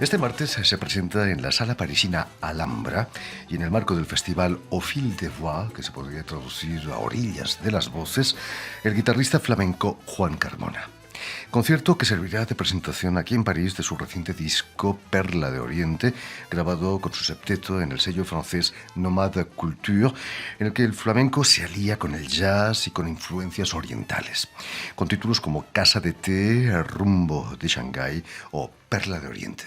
Este martes se presenta en la sala parisina Alhambra y en el marco del festival Au Fil des Voix, que se podría traducir a orillas de las voces, el guitarrista flamenco Juan Carmona. Concierto que servirá de presentación aquí en París de su reciente disco Perla de Oriente, grabado con su septeto en el sello francés Nomade Culture, en el que el flamenco se alía con el jazz y con influencias orientales, con títulos como Casa de Té, Rumbo de Shanghái o Perla de Oriente.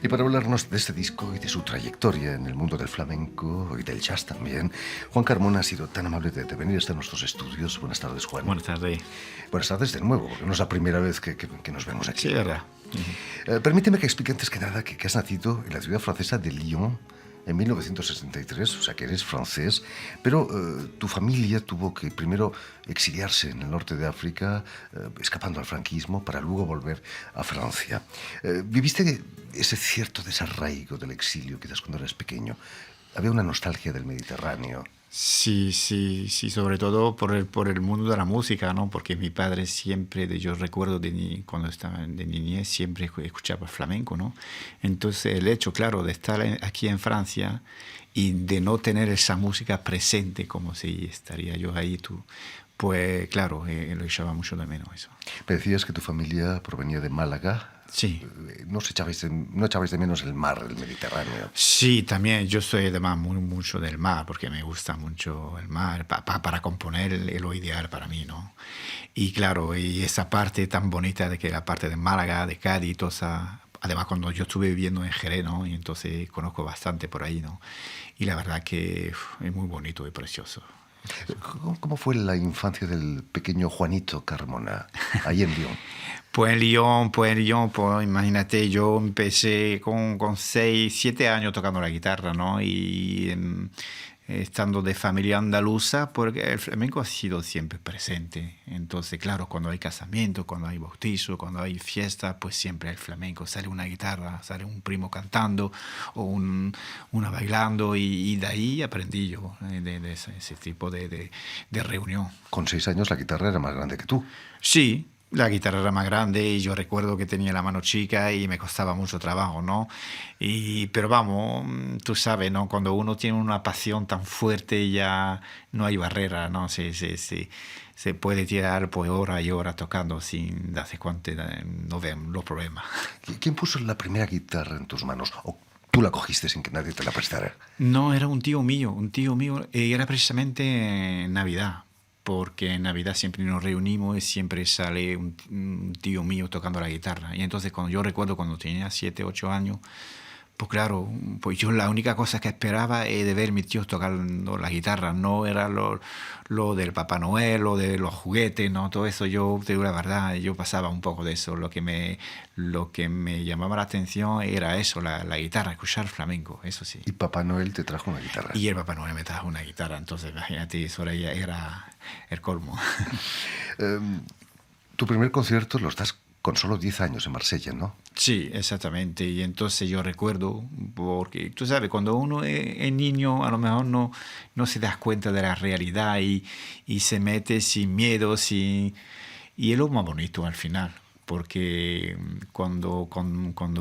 Y para hablarnos de este disco y de su trayectoria en el mundo del flamenco y del jazz también, Juan Carmona ha sido tan amable de venir hasta nuestros estudios. Buenas tardes, Juan. Buenas tardes. Buenas tardes de nuevo, porque no es la primera vez que nos vemos aquí. Sí, verdad. Permíteme que explique antes que nada que has nacido en la ciudad francesa de Lyon en 1963, o sea que eres francés, pero tu familia tuvo que primero exiliarse en el norte de África, escapando al franquismo, para luego volver a Francia. ¿Viviste ese cierto desarraigo del exilio, quizás cuando eras pequeño? Había una nostalgia del Mediterráneo. Sí, sobre todo por el mundo de la música, ¿no? Porque mi padre siempre, yo recuerdo cuando estaba de niñez, siempre escuchaba flamenco, ¿no? Entonces el hecho, claro, de estar aquí en Francia y de no tener esa música presente como si estaría yo ahí, pues claro, lo echaba mucho de menos eso. Me decías que tu familia provenía de Málaga. Sí. No echabais de menos el mar, el Mediterráneo. Sí, también yo soy además mucho del mar, porque me gusta mucho el mar, para componer lo ideal para mí, ¿no? Y claro, y esa parte tan bonita de que la parte de Málaga, de Cádiz, toda esa, además cuando yo estuve viviendo en Jerez, ¿no? Y entonces conozco bastante por ahí, ¿no? Y la verdad que es muy bonito y precioso. ¿Cómo fue la infancia del pequeño Juanito Carmona, ahí en Lyon? Pues en Lyon, pues imagínate, yo empecé con 6, 7 años tocando la guitarra, ¿no? Y estando de familia andaluza, porque el flamenco ha sido siempre presente. Entonces, claro, cuando hay casamiento, cuando hay bautizo, cuando hay fiesta, pues siempre el flamenco. Sale una guitarra, sale un primo cantando o una bailando y de ahí aprendí yo de ese tipo de reunión. Con 6 años la guitarra era más grande que tú. Sí. La guitarra era más grande y yo recuerdo que tenía la mano chica y me costaba mucho trabajo, ¿no? Pero vamos, tú sabes, ¿no? Cuando uno tiene una pasión tan fuerte ya no hay barrera, ¿no? Se puede tirar pues horas y horas tocando sin darse cuenta, no ven los problemas. ¿Quién puso la primera guitarra en tus manos? ¿O tú la cogiste sin que nadie te la prestara? No, era un tío mío, era precisamente en Navidad. Porque en Navidad siempre nos reunimos y siempre sale un tío mío tocando la guitarra. Y entonces yo recuerdo cuando tenía 7, 8 años, pues claro, pues yo la única cosa que esperaba es de ver a mis tíos tocando la guitarra. No era lo del Papá Noel, lo de los juguetes, ¿no? Todo eso, yo te digo la verdad, yo pasaba un poco de eso. Lo que me llamaba la atención era eso, la guitarra, escuchar flamenco, eso sí. Y Papá Noel te trajo una guitarra. Y el Papá Noel me trajo una guitarra, entonces imagínate, eso era el colmo. Tu primer concierto lo das con solo 10 años en Marsella, ¿no? Sí, exactamente. Y entonces yo recuerdo, porque tú sabes, cuando uno es niño, a lo mejor no se da cuenta de la realidad y se mete sin miedo, y es lo más bonito al final. Porque cuando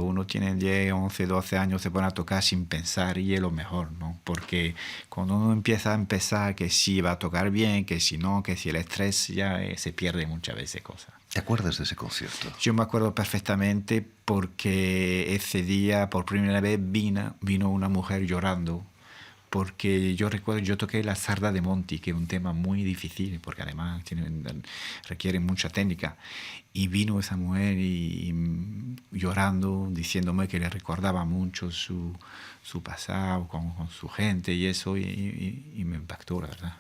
uno tiene 10, 11, 12 años se pone a tocar sin pensar y es lo mejor, ¿no? Porque cuando uno empieza a pensar que sí va a tocar bien, que si no, que si el estrés ya se pierde muchas veces cosas. ¿Te acuerdas de ese concierto? Yo me acuerdo perfectamente porque ese día por primera vez vino una mujer llorando. Porque yo recuerdo, yo toqué la Sarda de Monti, que es un tema muy difícil, porque además requiere mucha técnica. Y vino esa mujer y llorando, diciéndome que le recordaba mucho su pasado con su gente y eso, y me impactó, la verdad.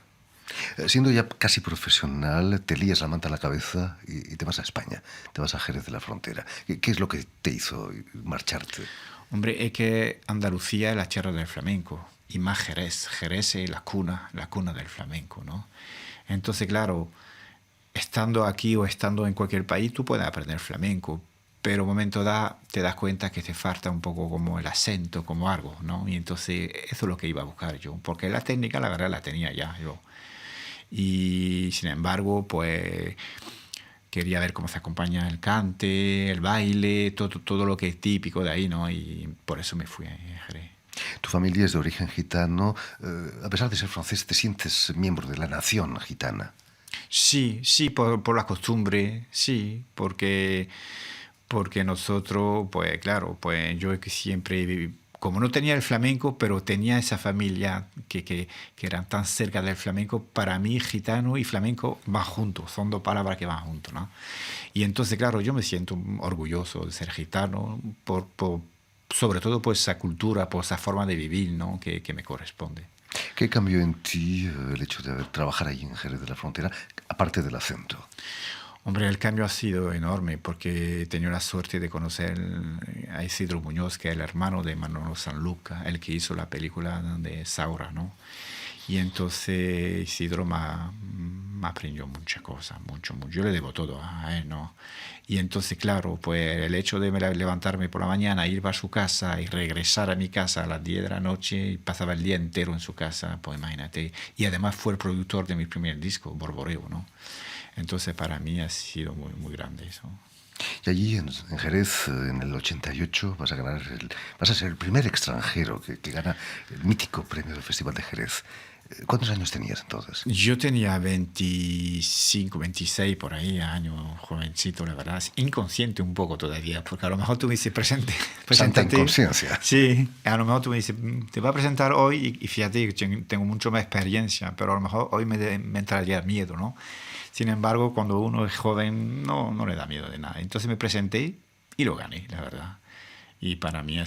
Siendo ya casi profesional, te lías la manta a la cabeza y te vas a España, te vas a Jerez de la Frontera. ¿Qué es lo que te hizo marcharte? Hombre, es que Andalucía es la tierra del flamenco y más Jerez. Jerez es la cuna del flamenco, ¿no? Entonces, claro, estando aquí o estando en cualquier país, tú puedes aprender flamenco, pero un momento da, te das cuenta que te falta un poco como el acento, como algo, ¿no? Y entonces eso es lo que iba a buscar yo, porque la técnica, la verdad, la tenía ya yo. Y sin embargo, pues quería ver cómo se acompaña el cante, el baile, todo lo que es típico de ahí, ¿no? Y por eso me fui a Jerez. Tu familia es de origen gitano. A pesar de ser francés, ¿te sientes miembro de la nación gitana? Sí, sí, por la costumbre, sí, porque nosotros, pues claro, pues yo que siempre, como no tenía el flamenco, pero tenía esa familia que eran tan cerca del flamenco, para mí gitano y flamenco van juntos, son dos palabras que van juntos, ¿no? Y entonces, claro, yo me siento orgulloso de ser gitano, sobre todo por esa cultura, por esa forma de vivir, ¿no? Que me corresponde. ¿Qué cambió en ti el hecho de trabajar ahí en Jerez de la Frontera, aparte del acento? Hombre, el cambio ha sido enorme porque he tenido la suerte de conocer a Isidro Muñoz, que es el hermano de Manolo Sanlúcar, el que hizo la película de Saura, ¿no? Y entonces Isidro me aprendió muchas cosas, mucho, mucho. Yo le debo todo a él, ¿no? Y entonces, claro, pues el hecho de levantarme por la mañana, ir a su casa y regresar a mi casa a las 10 de la noche y pasaba el día entero en su casa, pues imagínate. Y además fue el productor de mi primer disco, Borboreo, ¿no? Entonces para mí ha sido muy, muy grande eso. Y allí en Jerez, en el 88, vas a ser el primer extranjero que gana el mítico premio del Festival de Jerez. ¿Cuántos años tenías entonces? Yo tenía 25, 26 por ahí, años, jovencito, la verdad. Inconsciente un poco todavía, porque a lo mejor tú me dices, Santa preséntate. inconsciencia. Sí, a lo mejor tú me dices, te voy a presentar hoy y fíjate, tengo mucho más experiencia, pero a lo mejor hoy me entraría miedo, ¿no? Sin embargo, cuando uno es joven, no le da miedo de nada. Entonces me presenté y lo gané, la verdad. Y para mí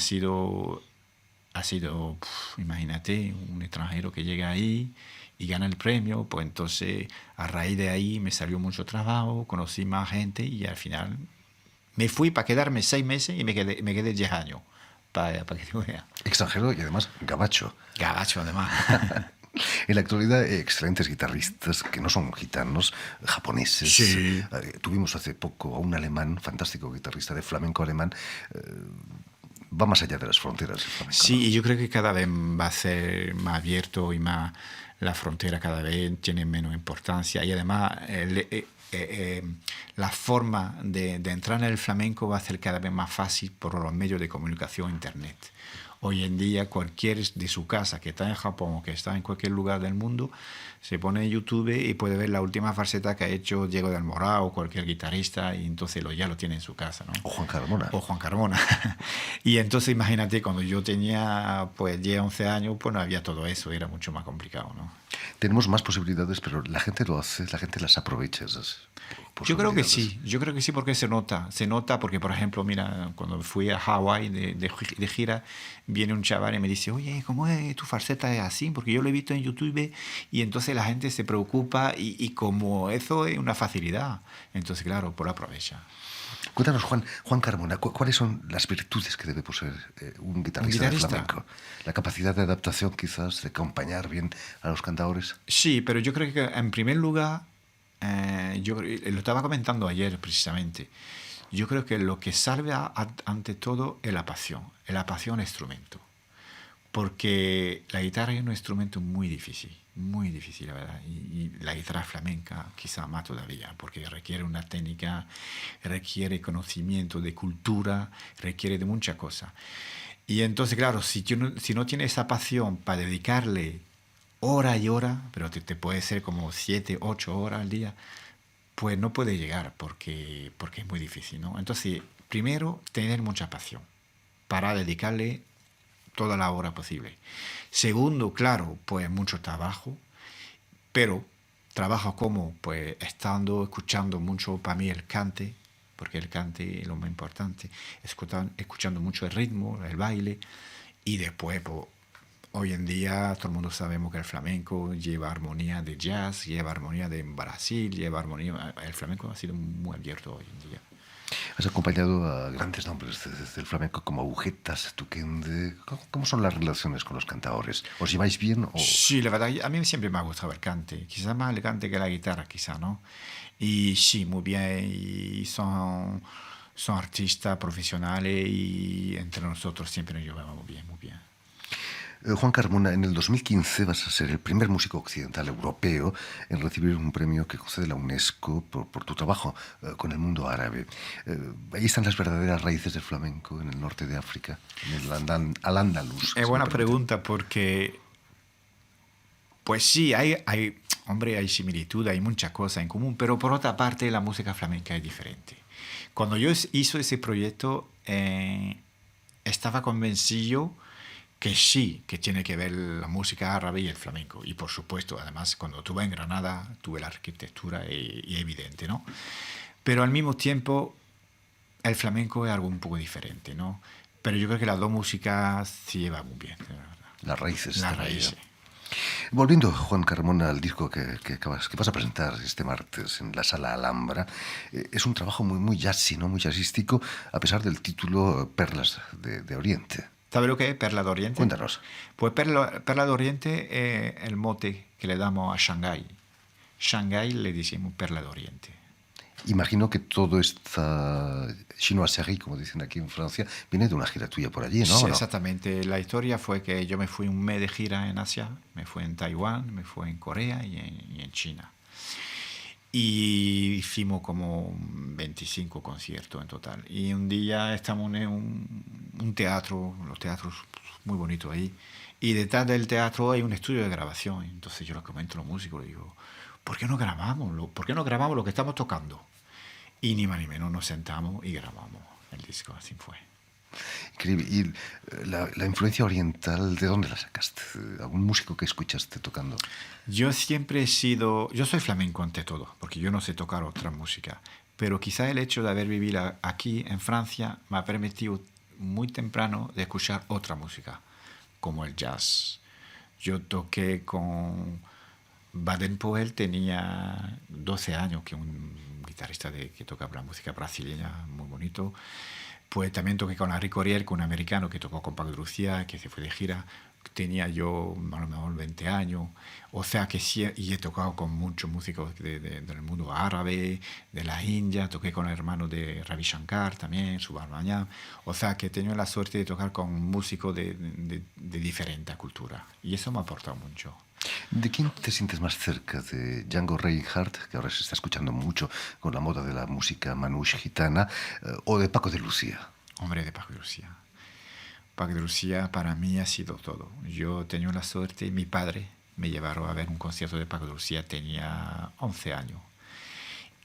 imagínate, un extranjero que llega ahí y gana el premio, pues entonces a raíz de ahí me salió mucho trabajo, conocí más gente y al final me fui para quedarme 6 meses y me quedé 10 años, para que te veas. Extranjero y además gabacho. Gabacho, además. En la actualidad, excelentes guitarristas que no son gitanos, japoneses. Sí. Tuvimos hace poco a un alemán, fantástico guitarrista de flamenco alemán. Va más allá de las fronteras el flamenco. Sí, ¿no? y yo creo que cada vez va a ser más abierto y más la frontera cada vez tiene menos importancia. Y además la forma de entrar en el flamenco va a ser cada vez más fácil por los medios de comunicación, internet. Hoy en día cualquiera de su casa que está en Japón o que está en cualquier lugar del mundo se pone en YouTube y puede ver la última faceta que ha hecho Diego del Morao o cualquier guitarrista y entonces ya lo tiene en su casa, ¿no? O Juan Carmona. O Juan Carmona. Y entonces imagínate, cuando yo tenía pues 10, 11 años, pues no había todo eso, era mucho más complicado, ¿no? Tenemos más posibilidades, pero la gente lo hace, la gente las aprovecha esas Yo creo que posibilidades. sí, yo creo que sí porque se nota porque, por ejemplo, mira, cuando fui a Hawái de gira, viene un chaval y me dice, oye, ¿cómo es tu falseta es así? Porque yo lo he visto en YouTube y entonces la gente se preocupa y como eso es una facilidad, entonces claro, pues lo aprovecha. Cuéntanos, Juan Carmona, ¿cuáles son las virtudes que debe poseer un guitarrista de flamenco? La capacidad de adaptación, quizás, de acompañar bien a los cantadores. Sí, pero yo creo que en primer lugar, yo lo estaba comentando ayer precisamente, yo creo que lo que salve ante todo es la pasión al instrumento. Porque la guitarra es un instrumento muy difícil, la verdad. Y la guitarra flamenca quizá más todavía, porque requiere una técnica, requiere conocimiento de cultura, requiere de muchas cosas. Y entonces, claro, si no tienes esa pasión para dedicarle hora y hora, pero te puede ser como 7, 8 horas al día, pues no puede llegar porque es muy difícil, ¿no? Entonces, primero, tener mucha pasión para dedicarle toda la hora posible. Segundo, claro, pues mucho trabajo, pero trabajo como, pues escuchando mucho para mí el cante, porque el cante es lo más importante, escuchando mucho el ritmo, el baile, y después, pues, hoy en día todo el mundo sabemos que el flamenco lleva armonía de jazz, lleva armonía de Brasil, lleva armonía... El flamenco ha sido muy abierto hoy en día. Has acompañado a grandes nombres del flamenco como Agujetas, Tuquende. ¿Cómo son las relaciones con los cantadores? ¿Os lleváis bien o...? Sí, la verdad, a mí siempre me ha gustado el cante, quizás más el cante que la guitarra, quizá, ¿no? Y sí, muy bien, y son artistas profesionales y entre nosotros siempre nos llevamos muy bien, muy bien. Juan Carmona, en el 2015 vas a ser el primer músico occidental europeo en recibir un premio que concede la UNESCO por tu trabajo con el mundo árabe. Ahí están las verdaderas raíces del flamenco en el norte de África, en el Al-Ándalus. Es si me buena permite. pregunta porque, pues sí, hombre, hay similitud, hay muchas cosas en común, pero por otra parte la música flamenca es diferente. Cuando yo hice ese proyecto, estaba convencido que sí, que tiene que ver la música árabe y el flamenco. Y por supuesto, además, cuando estuve en Granada, tuve la arquitectura y evidente, ¿no? Pero al mismo tiempo, el flamenco es algo un poco diferente, ¿no? Pero yo creo que las dos músicas se llevan muy bien, la verdad. Las raíces. Las de la idea. raíces. Volviendo, Juan Carmona, al disco que vas a presentar este martes en la Sala Alhambra, es un trabajo muy jazzy, ¿no? Muy jazzístico, a pesar del título Perlas de Oriente. ¿Sabe lo que es Perla de Oriente? Cuéntanos. Pues Perla de Oriente es el mote que le damos a Shanghái. Shanghái le decimos Perla de Oriente. Imagino que todo esta chinoiserie, como dicen aquí en Francia, viene de una gira tuya por allí, ¿no? Sí, ¿O no? exactamente. La historia fue que yo me fui un mes de gira en Asia, me fui en Taiwán, me fui en Corea y en China. Y hicimos como 25 conciertos en total. Y un día estamos en un teatro, los teatros muy bonitos ahí. Y detrás del teatro hay un estudio de grabación. Entonces yo le comento a los músicos, le digo, ¿por qué no grabamos? ¿Por qué no grabamos lo que estamos tocando? Y ni más ni menos nos sentamos y grabamos el disco, así fue. Increíble. ¿Y la influencia oriental, de dónde la sacaste? ¿Algún músico que escuchaste tocando? Yo siempre he sido, yo soy flamenco ante todo, porque yo no sé tocar otra música, pero quizá el hecho de haber vivido aquí en Francia me ha permitido muy temprano de escuchar otra música, como el jazz. Yo toqué con Baden-Powell, tenía 12 años, que es un guitarrista que toca la música brasileña, muy bonito. Pues también toqué con Henri Coriel, con un americano que tocó con Paco de Lucía, que se fue de gira. Tenía yo a lo mejor 20 años. O sea que sí, y he tocado con muchos músicos del mundo árabe, de la India. Toqué con el hermano de Ravi Shankar también, Subramanyam. O sea que he tenido la suerte de tocar con músicos de diferente cultura. Y eso me ha aportado mucho. ¿De quién te sientes más cerca? ¿De Django Reinhardt, que ahora se está escuchando mucho con la moda de la música manouche gitana, o de Paco de Lucía? Hombre, de Paco de Lucía. Paco de Lucía para mí ha sido todo. Yo tenía la suerte, mi padre me llevaron a ver un concierto de Paco de Lucía, tenía 11 años.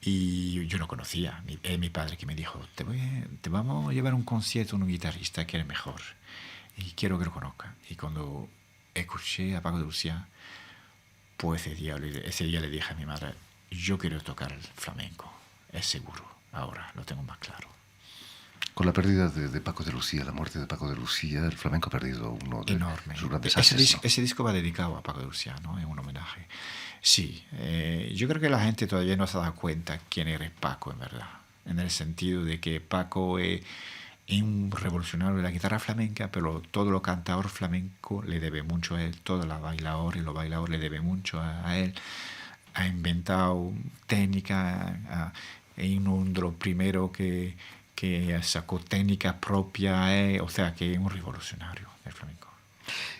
Y yo no conocía, es mi padre que me dijo, te vamos a llevar a un concierto de un guitarrista que es mejor. Y quiero que lo conozcan. Y cuando escuché a Paco de Lucía, pues ese día le dije a mi madre, yo quiero tocar el flamenco, es seguro, ahora lo tengo más claro. Con la pérdida de Paco de Lucía, la muerte de Paco de Lucía, el flamenco ha perdido uno de Enorme. sus grandes ases, ¿no? Ese disco va dedicado a Paco de Lucía, ¿no? Es un homenaje. Sí, yo creo que la gente todavía no se ha dado cuenta quién era Paco en verdad, en el sentido de que Paco es un revolucionario de la guitarra flamenca, pero todo lo cantador flamenco le debe mucho a él, todo los bailadores le debe mucho a él. Ha inventado técnica, es uno de los primeros que sacó técnica propia, o sea que es un revolucionario del flamenco.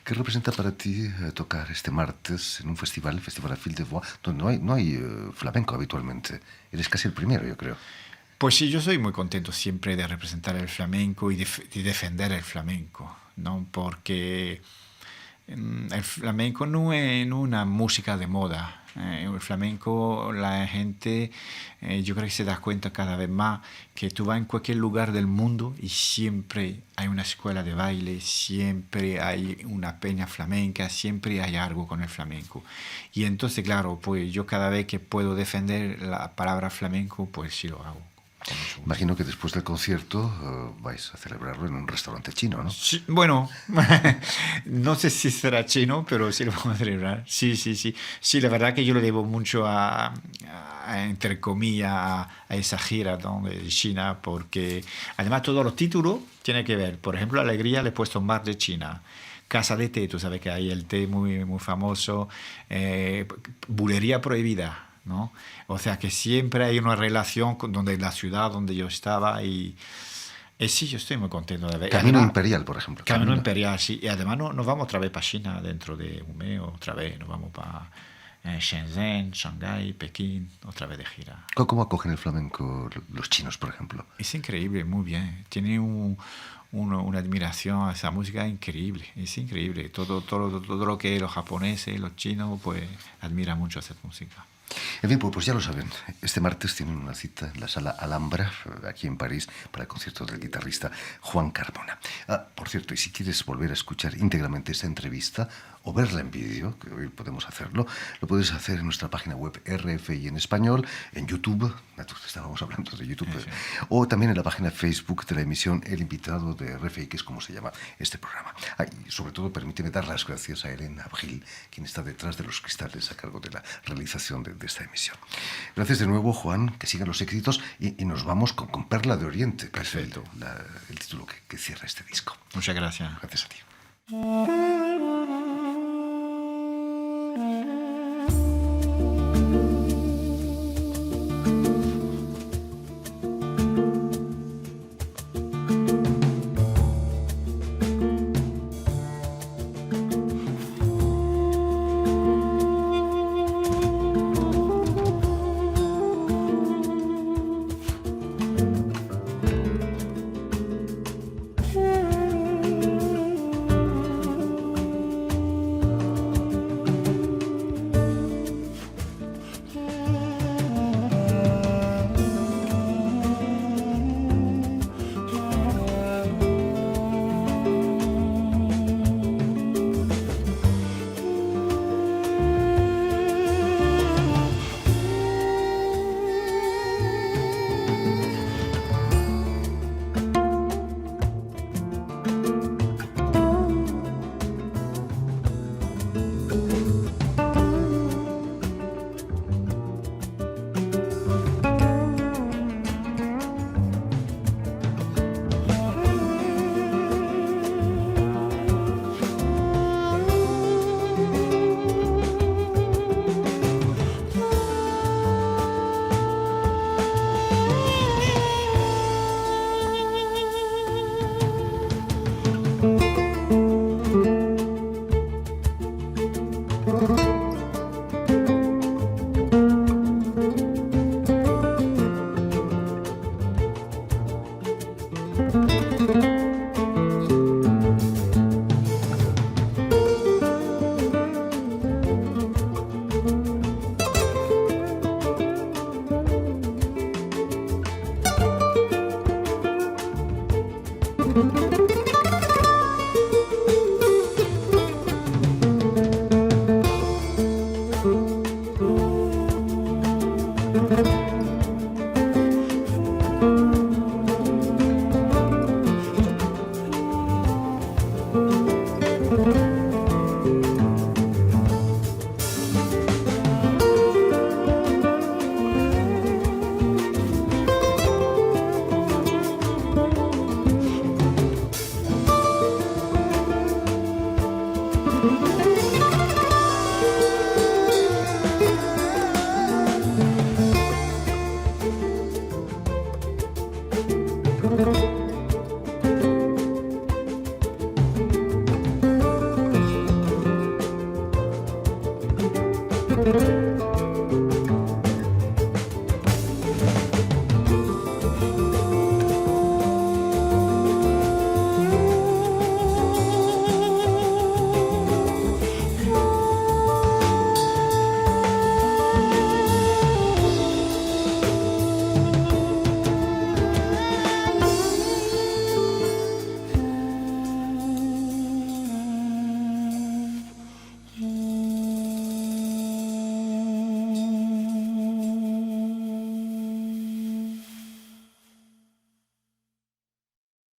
¿Qué representa para ti tocar este martes en un festival, el Festival Fil de Voix, donde no hay flamenco habitualmente? Eres casi el primero, yo creo. Pues sí, yo soy muy contento siempre de representar el flamenco y de defender el flamenco, ¿no? Porque el flamenco no es una música de moda. El flamenco, la gente, yo creo que se da cuenta cada vez más que tú vas en cualquier lugar del mundo y siempre hay una escuela de baile, siempre hay una peña flamenca, siempre hay algo con el flamenco. Y entonces, claro, pues yo cada vez que puedo defender la palabra flamenco, pues sí lo hago. con mucho gusto. Imagino que después del concierto vais a celebrarlo en un restaurante chino, ¿no? Sí, bueno, no sé si será chino, pero sí lo vamos a celebrar. Sí, sí, sí. Sí, la verdad que yo le debo mucho entre comillas, a esa gira, ¿no?, de China, porque además todos los títulos tienen que ver. Por ejemplo, Alegría le he puesto Mar de China. Casa de té, tú sabes que hay el té muy, muy famoso. Bulería prohibida, ¿no? O sea que siempre hay una relación con la ciudad donde yo estaba y sí, yo estoy muy contento de ver. Camino Además, Imperial, por ejemplo. Camino Imperial, sí. Y además nos vamos otra vez para China dentro de un mes, otra vez nos vamos para Shenzhen, Shanghái, Pekín, otra vez de gira. ¿Cómo acogen el flamenco los chinos, por ejemplo? Es increíble, muy bien. Tiene una admiración a esa música increíble, es increíble. Todo lo que los japoneses, los chinos, pues admiran mucho esa música. En fin, pues ya lo saben, este martes tienen una cita en la Sala Alhambra, aquí en París, para el concierto del guitarrista Juan Carmona. Por cierto, y si quieres volver a escuchar íntegramente esta entrevista o verla en vídeo, que hoy podemos hacerlo, lo puedes hacer en nuestra página web RFI en español, en YouTube, estábamos hablando de YouTube, sí. O también en la página Facebook de la emisión El Invitado de RFI, que es como se llama este programa. Y sobre todo, permíteme dar las gracias a Elena Abril, quien está detrás de los cristales a cargo de la realización de esta emisión. Gracias de nuevo, Juan, que sigan los éxitos y nos vamos con Perla de Oriente, que perfecto, es el título que cierra este disco. Muchas gracias. Gracias a ti.